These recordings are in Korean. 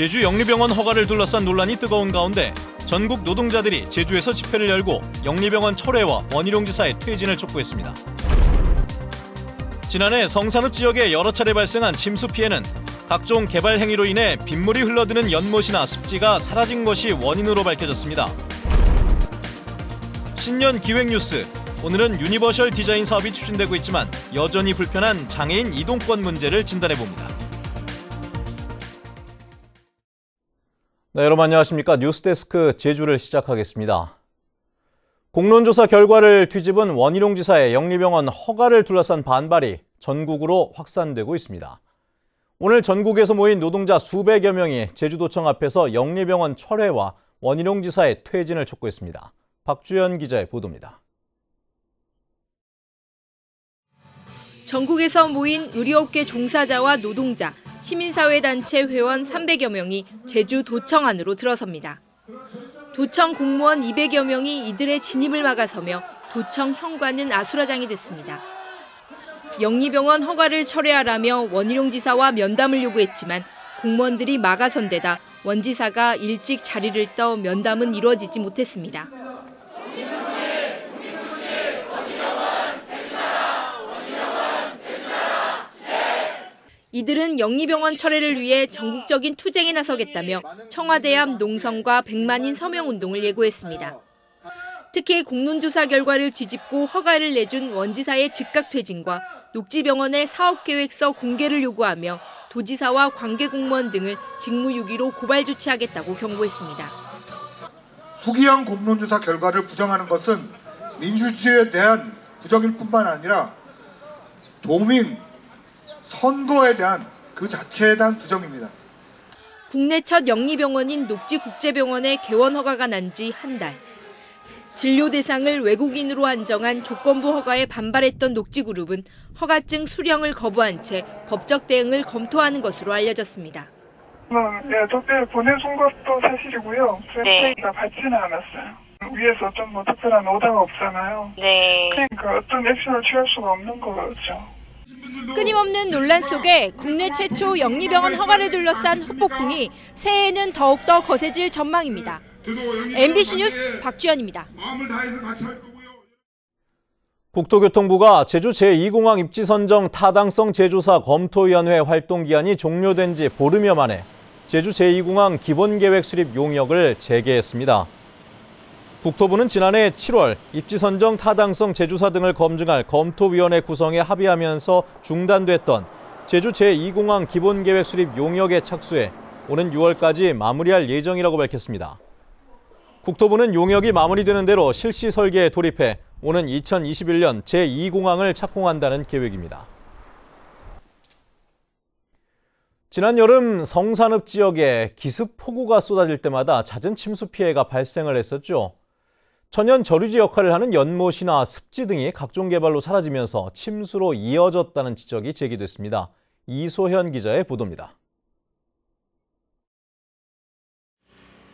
제주 영리병원 허가를 둘러싼 논란이 뜨거운 가운데 전국 노동자들이 제주에서 집회를 열고 영리병원 철회와 원희룡 지사의 퇴진을 촉구했습니다. 지난해 성산읍 지역에 여러 차례 발생한 침수 피해는 각종 개발 행위로 인해 빗물이 흘러드는 연못이나 습지가 사라진 것이 원인으로 밝혀졌습니다. 신년 기획뉴스, 오늘은 유니버셜 디자인 사업이 추진되고 있지만 여전히 불편한 장애인 이동권 문제를 진단해봅니다. 네, 여러분 안녕하십니까. 뉴스데스크 제주를 시작하겠습니다. 공론조사 결과를 뒤집은 원희룡 지사의 영리병원 허가를 둘러싼 반발이 전국으로 확산되고 있습니다. 오늘 전국에서 모인 노동자 수백여 명이 제주도청 앞에서 영리병원 철회와 원희룡 지사의 퇴진을 촉구했습니다. 박주연 기자의 보도입니다. 전국에서 모인 의료업계 종사자와 노동자, 시민사회단체 회원 300여 명이 제주도청 안으로 들어섭니다. 도청 공무원 200여 명이 이들의 진입을 막아서며 도청 현관은 아수라장이 됐습니다. 영리병원 허가를 철회하라며 원희룡 지사와 면담을 요구했지만 공무원들이 막아선 데다 원 지사가 일찍 자리를 떠 면담은 이루어지지 못했습니다. 이들은 영리병원 철회를 위해 전국적인 투쟁에 나서겠다며 청와대 앞 농성과 100만인 서명운동을 예고했습니다. 특히 공론조사 결과를 뒤집고 허가를 내준 원 지사의 즉각 퇴진과 녹지병원의 사업계획서 공개를 요구하며 도지사와 관계공무원 등을 직무유기로 고발 조치하겠다고 경고했습니다. 수기형 공론조사 결과를 부정하는 것은 민주주의에 대한 부정일 뿐만 아니라 도민, 선거에 대한 그 자체에 대한 부정입니다. 국내 첫 영리병원인 녹지국제병원의 개원 허가가 난 지 한 달. 진료 대상을 외국인으로 한정한 조건부 허가에 반발했던 녹지그룹은 허가증 수령을 거부한 채 법적 대응을 검토하는 것으로 알려졌습니다. 네, 특별 보내준 것도 사실이고요. 저희가 받지는 않았어요. 위에서 어떤 특별한 오더가 없잖아요. 네. 그러니까 어떤 액션을 취할 수가 없는 거죠. 끊임없는 논란 속에 국내 최초 영리병원 허가를 둘러싼 후폭풍이 새해에는 더욱더 거세질 전망입니다. MBC 뉴스 박주연입니다. 국토교통부가 제주 제2공항 입지 선정 타당성 재조사 검토위원회 활동 기한이 종료된 지 보름여 만에 제주 제2공항 기본계획 수립 용역을 재개했습니다. 국토부는 지난해 7월 입지 선정 타당성 재조사 등을 검증할 검토위원회 구성에 합의하면서 중단됐던 제주 제2공항 기본계획 수립 용역에 착수해 오는 6월까지 마무리할 예정이라고 밝혔습니다. 국토부는 용역이 마무리되는 대로 실시 설계에 돌입해 오는 2021년 제2공항을 착공한다는 계획입니다. 지난 여름 성산읍 지역에 기습폭우가 쏟아질 때마다 잦은 침수 피해가 발생을 했었죠. 천연 저류지 역할을 하는 연못이나 습지 등이 각종 개발로 사라지면서 침수로 이어졌다는 지적이 제기됐습니다. 이소현 기자의 보도입니다.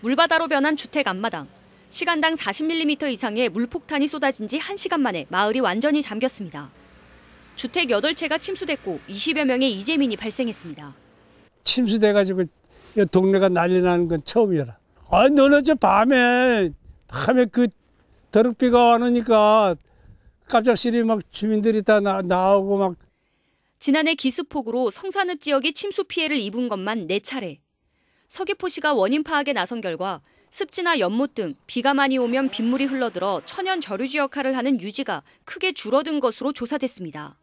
물바다로 변한 주택 앞마당. 시간당 40mm 이상의 물폭탄이 쏟아진 지 1시간 만에 마을이 완전히 잠겼습니다. 주택 8채가 침수됐고 20여 명의 이재민이 발생했습니다. 침수돼가지고 동네가 난리 나는 건 처음이라. 너는 저 밤에 그 더럭비가 와놓으니까 깜짝시리 막 주민들이 다 나오고 막. 지난해 기습폭우로 성산읍 지역이 침수 피해를 입은 것만 4차례. 서귀포시가 원인 파악에 나선 결과 습지나 연못 등 비가 많이 오면 빗물이 흘러들어 천연 저류지 역할을 하는 유지가 크게 줄어든 것으로 조사됐습니다.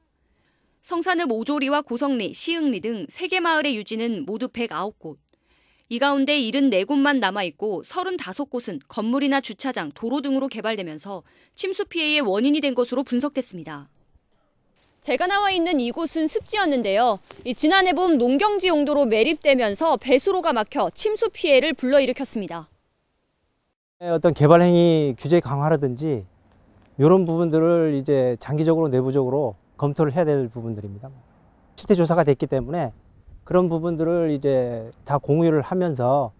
성산읍 오조리와 고성리, 시흥리 등 3개 마을의 유지는 모두 109곳. 이 가운데 74곳만 남아있고 35곳은 건물이나 주차장, 도로 등으로 개발되면서 침수 피해의 원인이 된 것으로 분석됐습니다. 제가 나와 있는 이곳은 습지였는데요. 지난해 봄 농경지 용도로 매립되면서 배수로가 막혀 침수 피해를 불러일으켰습니다. 어떤 개발 행위 규제 강화라든지 이런 부분들을 이제 장기적으로 내부적으로 검토를 해야 될 부분들입니다. 실태 조사가 됐기 때문에 그런 부분들을 이제 다 공유를 하면서.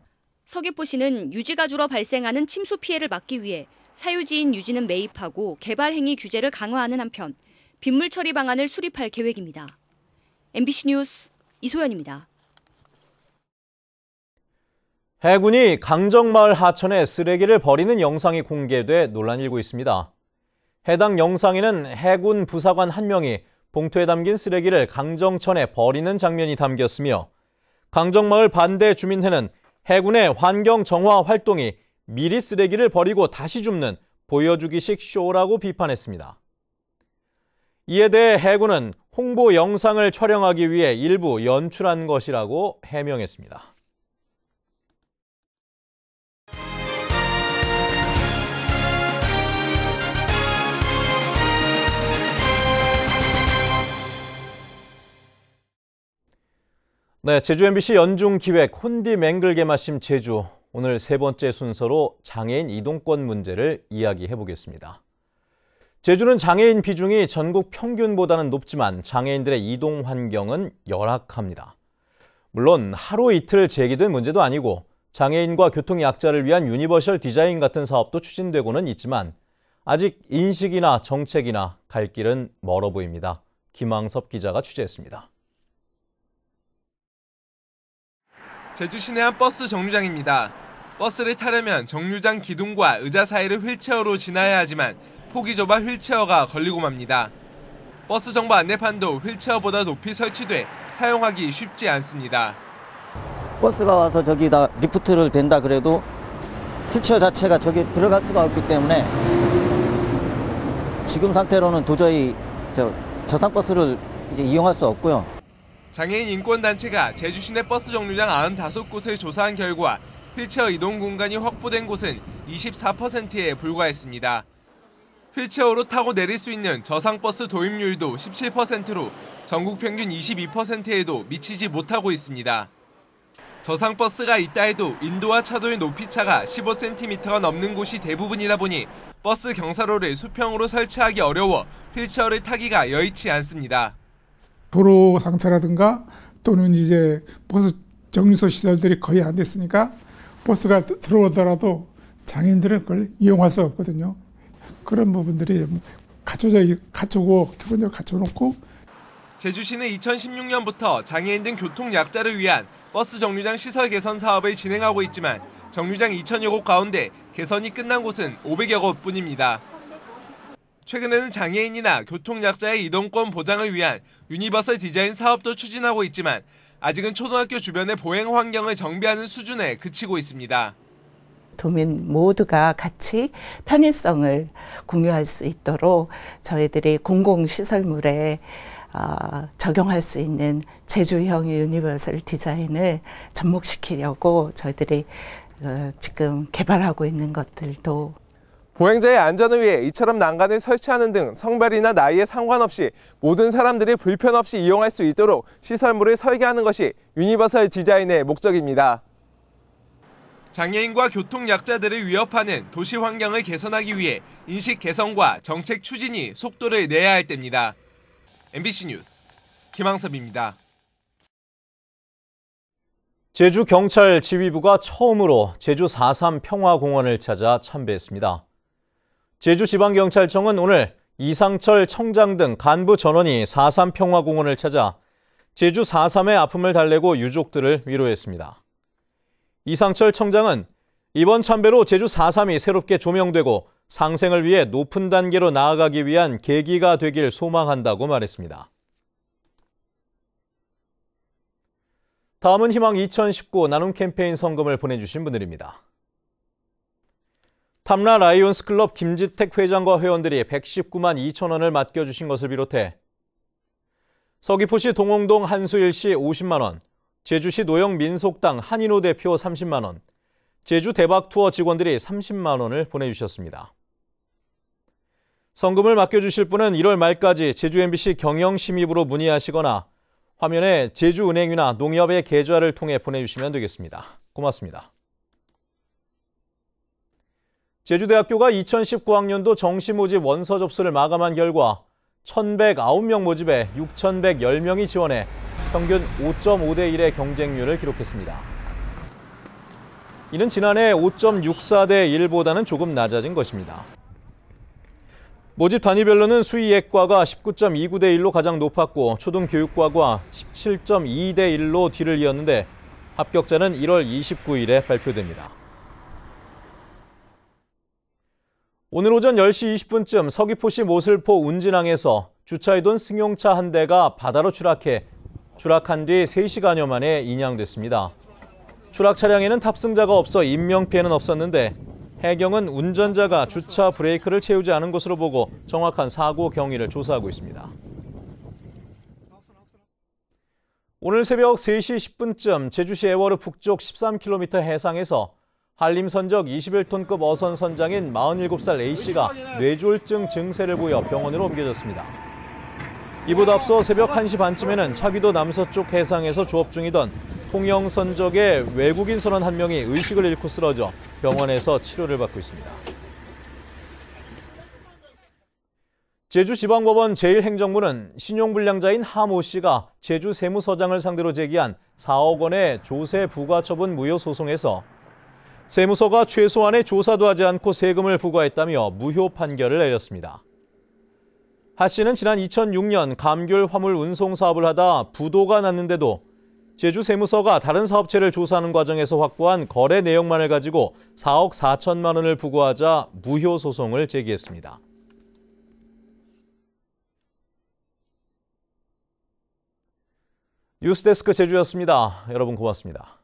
서귀포시는 유지가 줄어 발생하는 침수 피해를 막기 위해 사유지인 유지는 매입하고 개발 행위 규제를 강화하는 한편 빗물 처리 방안을 수립할 계획입니다. MBC 뉴스 이소연입니다. 해군이 강정마을 하천에 쓰레기를 버리는 영상이 공개돼 논란이 일고 있습니다. 해당 영상에는 해군 부사관 한 명이 봉투에 담긴 쓰레기를 강정천에 버리는 장면이 담겼으며 강정마을 반대 주민회는 해군의 환경 정화 활동이 미리 쓰레기를 버리고 다시 줍는 보여주기식 쇼라고 비판했습니다. 이에 대해 해군은 홍보 영상을 촬영하기 위해 일부 연출한 것이라고 해명했습니다. 네, 제주 MBC 연중기획 혼디 맹글게마심 제주. 오늘 세 번째 순서로 장애인 이동권 문제를 이야기해보겠습니다. 제주는 장애인 비중이 전국 평균보다는 높지만 장애인들의 이동 환경은 열악합니다. 물론 하루 이틀 제기된 문제도 아니고 장애인과 교통약자를 위한 유니버셜 디자인 같은 사업도 추진되고는 있지만 아직 인식이나 정책이나 갈 길은 멀어 보입니다. 김항섭 기자가 취재했습니다. 제주 시내 한 버스 정류장입니다. 버스를 타려면 정류장 기둥과 의자 사이를 휠체어로 지나야 하지만 폭이 좁아 휠체어가 걸리고 맙니다. 버스 정보 안내판도 휠체어보다 높이 설치돼 사용하기 쉽지 않습니다. 버스가 와서 저기다 리프트를 댄다 그래도 휠체어 자체가 저기 들어갈 수가 없기 때문에 지금 상태로는 도저히 저상버스를 이제 이용할 수 없고요. 장애인 인권단체가 제주 시내 버스 정류장 95곳을 조사한 결과 휠체어 이동 공간이 확보된 곳은 24%에 불과했습니다. 휠체어로 타고 내릴 수 있는 저상버스 도입률도 17%로 전국 평균 22%에도 미치지 못하고 있습니다. 저상버스가 있다 해도 인도와 차도의 높이차가 15cm가 넘는 곳이 대부분이다 보니 버스 경사로를 수평으로 설치하기 어려워 휠체어를 타기가 여의치 않습니다. 도로 상태라든가 또는 이제 버스 정류소 시설들이 거의 안 됐으니까 버스가 들어오더라도 장애인들은 그걸 이용할 수 없거든요. 그런 부분들이 갖추고 기본적으로 갖춰놓고. 제주시는 2016년부터 장애인 등 교통약자를 위한 버스 정류장 시설 개선 사업을 진행하고 있지만 정류장 2,000여 곳 가운데 개선이 끝난 곳은 500여 곳뿐입니다. 최근에는 장애인이나 교통약자의 이동권 보장을 위한 유니버설 디자인 사업도 추진하고 있지만 아직은 초등학교 주변의 보행 환경을 정비하는 수준에 그치고 있습니다. 도민 모두가 같이 편의성을 공유할 수 있도록 저희들이 공공시설물에 적용할 수 있는 제주형 유니버설 디자인을 접목시키려고 저희들이 지금 개발하고 있는 것들도. 보행자의 안전을 위해 이처럼 난간을 설치하는 등 성별이나 나이에 상관없이 모든 사람들이 불편 없이 이용할 수 있도록 시설물을 설계하는 것이 유니버설 디자인의 목적입니다. 장애인과 교통약자들을 위협하는 도시 환경을 개선하기 위해 인식 개선과 정책 추진이 속도를 내야 할 때입니다. MBC 뉴스 김항섭입니다. 제주경찰 지휘부가 처음으로 제주 4.3 평화공원을 찾아 참배했습니다. 제주지방경찰청은 오늘 이상철 청장 등 간부 전원이 4.3 평화공원을 찾아 제주 4.3의 아픔을 달래고 유족들을 위로했습니다. 이상철 청장은 이번 참배로 제주 4.3이 새롭게 조명되고 상생을 위해 높은 단계로 나아가기 위한 계기가 되길 소망한다고 말했습니다. 다음은 희망 2019 나눔 캠페인 성금을 보내주신 분들입니다. 탐라 라이온스 클럽 김지택 회장과 회원들이 119만 2천 원을 맡겨주신 것을 비롯해 서귀포시 동홍동 한수일씨 50만 원, 제주시 노영 민속당 한인호 대표 30만 원, 제주 대박투어 직원들이 30만 원을 보내주셨습니다. 성금을 맡겨주실 분은 1월 말까지 제주 MBC 경영심의부로 문의하시거나 화면에 제주은행이나 농협의 계좌를 통해 보내주시면 되겠습니다. 고맙습니다. 제주대학교가 2019학년도 정시 모집 원서 접수를 마감한 결과 1,109명 모집에 6,110명이 지원해 평균 5.5대 1의 경쟁률을 기록했습니다. 이는 지난해 5.64대 1보다는 조금 낮아진 것입니다. 모집 단위별로는 수의예과가 19.29대 1로 가장 높았고 초등교육과가 17.2대 1로 뒤를 이었는데 합격자는 1월 29일에 발표됩니다. 오늘 오전 10시 20분쯤 서귀포시 모슬포 운진항에서 주차해둔 승용차 한 대가 바다로 추락한 뒤 3시간여 만에 인양됐습니다. 추락 차량에는 탑승자가 없어 인명피해는 없었는데 해경은 운전자가 주차 브레이크를 채우지 않은 것으로 보고 정확한 사고 경위를 조사하고 있습니다. 오늘 새벽 3시 10분쯤 제주시 애월읍 북쪽 13km 해상에서 한림선적 21톤급 어선 선장인 47살 A씨가 뇌졸중 증세를 보여 병원으로 옮겨졌습니다. 이보다 앞서 새벽 1시 반쯤에는 차기도 남서쪽 해상에서 조업 중이던 통영선적의 외국인 선원 한 명이 의식을 잃고 쓰러져 병원에서 치료를 받고 있습니다. 제주지방법원 제1행정부는 신용불량자인 하모 씨가 제주 세무서장을 상대로 제기한 4억 원의 조세 부과처분 무효 소송에서 세무서가 최소한의 조사도 하지 않고 세금을 부과했다며 무효 판결을 내렸습니다. 하 씨는 지난 2006년 감귤 화물 운송 사업을 하다 부도가 났는데도 제주 세무서가 다른 사업체를 조사하는 과정에서 확보한 거래 내역만을 가지고 4억 4천만 원을 부과하자 무효 소송을 제기했습니다. 뉴스데스크 제주였습니다. 여러분 고맙습니다.